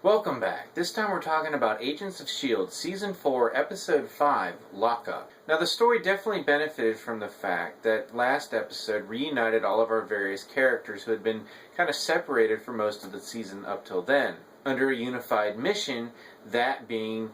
Welcome back. This time we're talking about Agents of S.H.I.E.L.D. Season 4, Episode 5, Lockup. Now the story definitely benefited from the fact that last episode reunited all of our various characters who had been kind of separated for most of the season up till then, under a unified mission, that being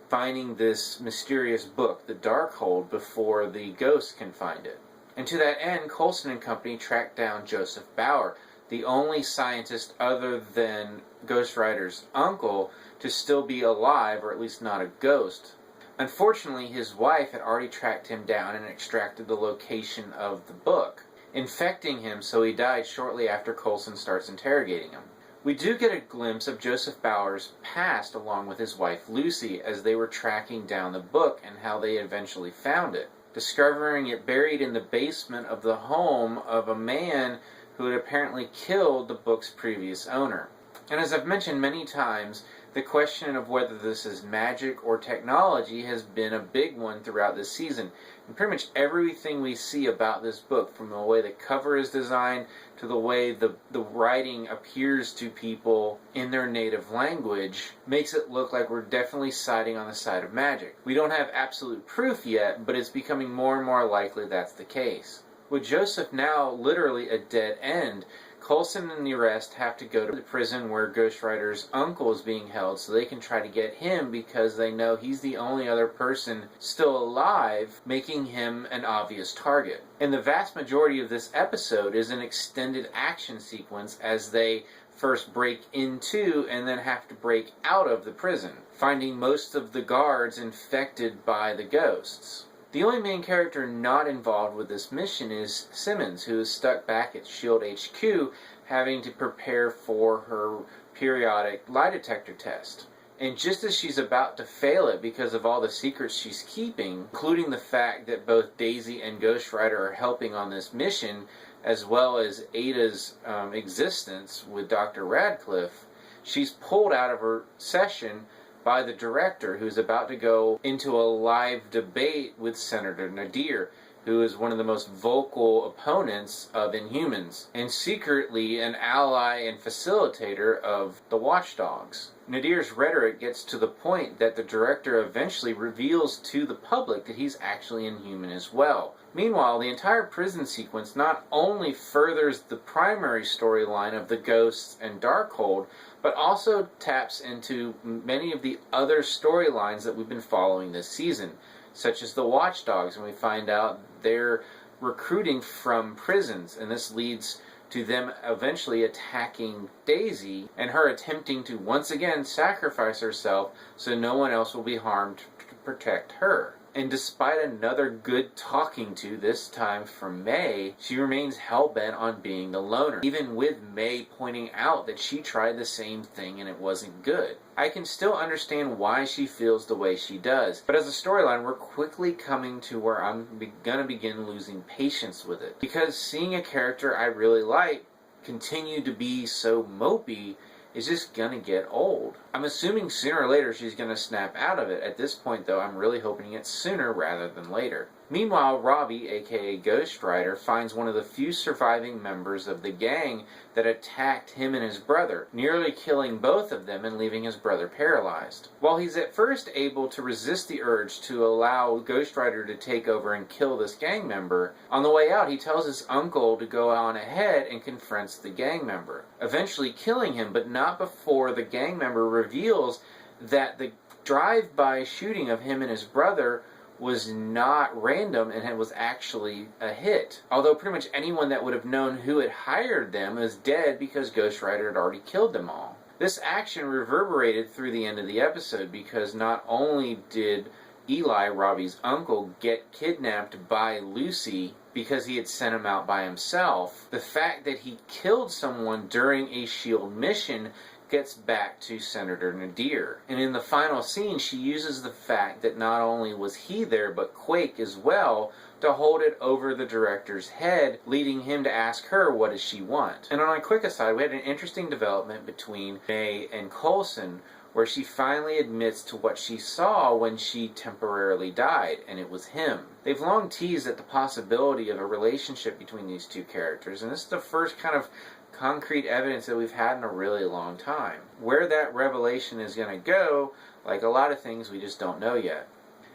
finding this mysterious book, the Darkhold, before the ghosts can find it. And to that end, Coulson and company tracked down Joseph Bauer, the only scientist other than Ghost Rider's uncle to still be alive, or at least not a ghost. Unfortunately, his wife had already tracked him down and extracted the location of the book, infecting him so he died shortly after Coulson starts interrogating him. We do get a glimpse of Joseph Bauer's past along with his wife Lucy as they were tracking down the book and how they eventually found it, discovering it buried in the basement of the home of a man who had apparently killed the book's previous owner. And as I've mentioned many times, the question of whether this is magic or technology has been a big one throughout this season. And pretty much everything we see about this book, from the way the cover is designed to the way the writing appears to people in their native language, makes it look like we're definitely siding on the side of magic. We don't have absolute proof yet, but it's becoming more and more likely that's the case. With Joseph now literally a dead end, Coulson and the rest have to go to the prison where Ghost Rider's uncle is being held so they can try to get him because they know he's the only other person still alive, making him an obvious target. And the vast majority of this episode is an extended action sequence as they first break into and then have to break out of the prison, finding most of the guards infected by the ghosts. The only main character not involved with this mission is Simmons, who is stuck back at S.H.I.E.L.D. HQ having to prepare for her periodic lie detector test. And just as she's about to fail it because of all the secrets she's keeping, including the fact that both Daisy and Ghost Rider are helping on this mission, as well as Ada's existence with Dr. Radcliffe, she's pulled out of her session by the director, who's about to go into a live debate with Senator Nadir, who is one of the most vocal opponents of Inhumans, and secretly an ally and facilitator of the Watchdogs. Nadir's rhetoric gets to the point that the director eventually reveals to the public that he's actually Inhuman as well. Meanwhile, the entire prison sequence not only furthers the primary storyline of the Ghosts and Darkhold, but also taps into many of the other storylines that we've been following this season, such as the Watchdogs, and we find out they're recruiting from prisons, and this leads to them eventually attacking Daisy and her attempting to once again sacrifice herself so no one else will be harmed to protect her. And despite another good talking to, this time from May, she remains hell-bent on being the loner, even with May pointing out that she tried the same thing and it wasn't good. I can still understand why she feels the way she does, but as a storyline, we're quickly coming to where I'm gonna begin losing patience with it. Because seeing a character I really like continue to be so mopey is just gonna get old. I'm assuming sooner or later she's gonna snap out of it. At this point, though, I'm really hoping it's sooner rather than later. Meanwhile, Robbie, aka Ghost Rider, finds one of the few surviving members of the gang that attacked him and his brother, nearly killing both of them and leaving his brother paralyzed. While he's at first able to resist the urge to allow Ghost Rider to take over and kill this gang member, on the way out he tells his uncle to go on ahead and confronts the gang member, eventually killing him, but not before the gang member reveals that the drive-by shooting of him and his brother was not random and it was actually a hit. Although pretty much anyone that would have known who had hired them is dead because Ghost Rider had already killed them all. This action reverberated through the end of the episode because not only did Eli, Robbie's uncle, get kidnapped by Lucy because he had sent him out by himself, the fact that he killed someone during a S.H.I.E.L.D. mission gets back to Senator Nadir. And in the final scene, she uses the fact that not only was he there, but Quake as well, to hold it over the director's head, leading him to ask her, what does she want? And on a quick aside, we had an interesting development between May and Coulson, where she finally admits to what she saw when she temporarily died, and it was him. They've long teased at the possibility of a relationship between these two characters, and this is the first kind of concrete evidence that we've had in a really long time. Where that revelation is going to go, like a lot of things, we just don't know yet.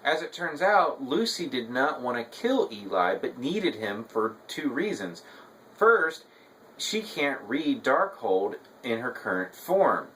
As it turns out, Lucy did not want to kill Eli, but needed him for two reasons. First, she can't read Darkhold in her current form.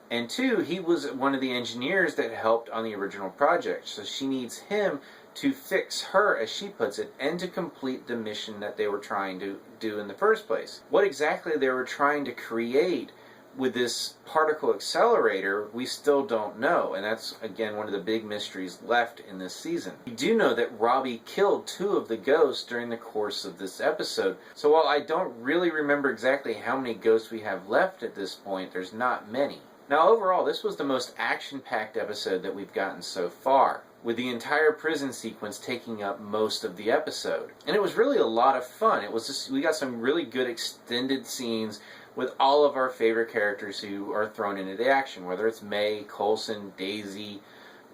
And two, he was one of the engineers that helped on the original project, so she needs him to fix her, as she puts it, and to complete the mission that they were trying to do in the first place. What exactly they were trying to create with this particle accelerator, we still don't know, and that's, again, one of the big mysteries left in this season. We do know that Robbie killed 2 of the ghosts during the course of this episode, so while I don't really remember exactly how many ghosts we have left at this point, there's not many. Now, overall, this was the most action-packed episode that we've gotten so far, with the entire prison sequence taking up most of the episode. And it was really a lot of fun. We got some really good extended scenes with all of our favorite characters who are thrown into the action, whether it's May, Coulson, Daisy,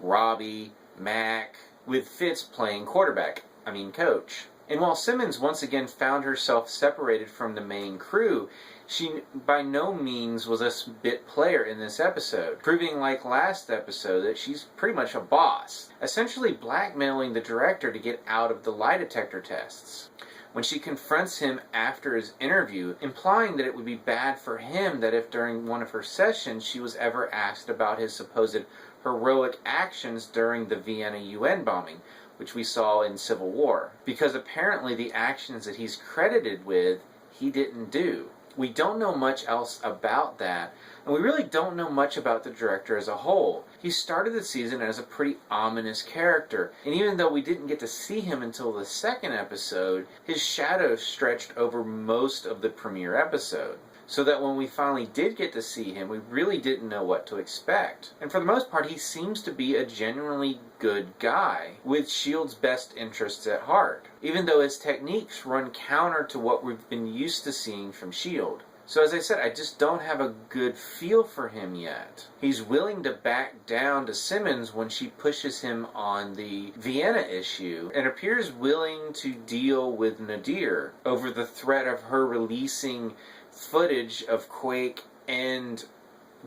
Robbie, Mac, with Fitz playing coach. And while Simmons once again found herself separated from the main crew, she by no means was a bit player in this episode, proving like last episode that she's pretty much a boss, essentially blackmailing the director to get out of the lie detector tests. When she confronts him after his interview, implying that it would be bad for him that if during one of her sessions she was ever asked about his supposed heroic actions during the Vienna UN bombing, which we saw in Civil War, because apparently the actions that he's credited with, he didn't do. We don't know much else about that, and we really don't know much about the director as a whole. He started the season as a pretty ominous character, and even though we didn't get to see him until the second episode, his shadow stretched over most of the premiere episode. So that when we finally did get to see him, we really didn't know what to expect. And for the most part, he seems to be a genuinely good guy, with S.H.I.E.L.D's best interests at heart, even though his techniques run counter to what we've been used to seeing from S.H.I.E.L.D. So as I said, I just don't have a good feel for him yet. He's willing to back down to Simmons when she pushes him on the Vienna issue, and appears willing to deal with Nadir over the threat of her releasing footage of Quake and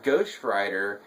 Ghost Rider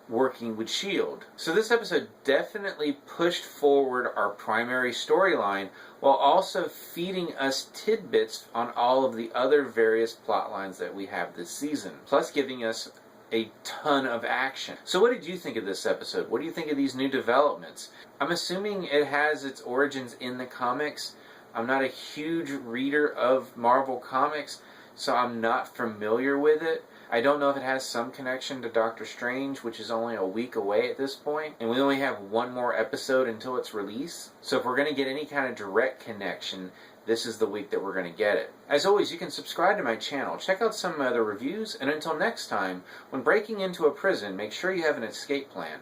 working with S.H.I.E.L.D. So this episode definitely pushed forward our primary storyline while also feeding us tidbits on all of the other various plot lines that we have this season, plus giving us a ton of action. So what did you think of this episode? What do you think of these new developments? I'm assuming it has its origins in the comics. I'm not a huge reader of Marvel comics, so I'm not familiar with it. I don't know if it has some connection to Doctor Strange, which is only a week away at this point, and we only have one more episode until its release. So if we're going to get any kind of direct connection, this is the week that we're going to get it. As always, you can subscribe to my channel, check out some of my other reviews, and until next time, when breaking into a prison, make sure you have an escape plan.